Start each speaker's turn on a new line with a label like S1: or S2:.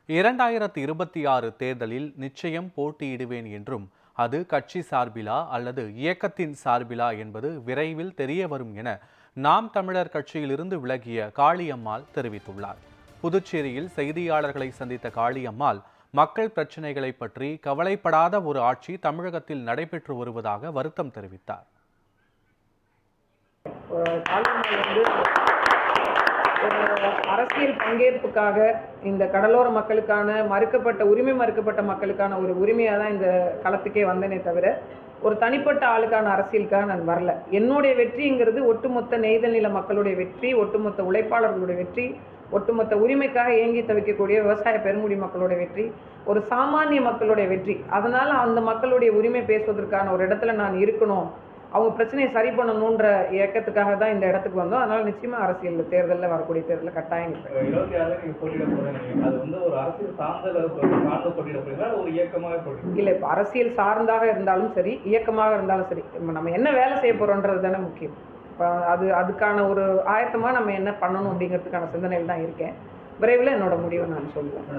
S1: 2026 தேர்தலில் நிச்சயம் போட்டியிடுவேன் என்றும் அது கட்சி சார்பிலா அல்லது இயக்கத்தின் சார்பிலா என்பது விரைவில் தெரிய வரும் என நாம் தமிழர் கட்சியிலிருந்து விலகிய காளியம்மாள் தெரிவித்துள்ளார். புதுச்சேரியில் செய்தியாளர்களை சந்தித்த காளியம்மாள் மக்கள் பிரச்சினைகளை பற்றி கவலைப்படாத ஒரு ஆட்சி தமிழகத்தில் நடைபெற்று வருவதாக வருத்தம் தெரிவித்தார்.
S2: அரசியல் பங்கேற்புக்காக இந்த கடலோர மக்களுக்கான மறுக்கப்பட்ட மக்களுக்கான ஒரு உரிமையாக தான் இந்த களத்துக்கே வந்தனே தவிர ஒரு தனிப்பட்ட ஆளுக்கான அரசியலுக்காக நான் வரல. என்னுடைய வெற்றிங்கிறது ஒட்டுமொத்த நெய்தல் நில மக்களுடைய வெற்றி, ஒட்டுமொத்த உழைப்பாளர்களுடைய வெற்றி, ஒட்டுமொத்த உரிமைக்காக ஏங்கி தவிக்கக்கூடிய விவசாய பெருங்குடி மக்களுடைய வெற்றி, ஒரு சாமானிய மக்களுடைய வெற்றி. அதனால அந்த மக்களுடைய உரிமை பேசுவதற்கான ஒரு இடத்துல நான் இருக்கணும், அவங்க பிரச்சனையை சரி பண்ணணுன்ற இயக்கத்துக்காக தான் இந்த இடத்துக்கு வந்தோம். அதனால நிச்சயமா அரசியல் தேர்தலில் வரக்கூடிய தேர்தலில் கட்டாயம் இல்லை. இப்போ அரசியல் சார்ந்தாக இருந்தாலும் சரி, இயக்கமாக இருந்தாலும் சரி, நம்ம என்ன வேலை செய்ய போறோன்றது தானே முக்கியம். இப்போ அதுக்கான ஒரு ஆயத்தமாக நம்ம என்ன பண்ணணும் அப்படிங்கிறதுக்கான சிந்தனையில் தான் இருக்கேன். விரைவில் என்னோட முடிவை நான் சொல்லுவேன்.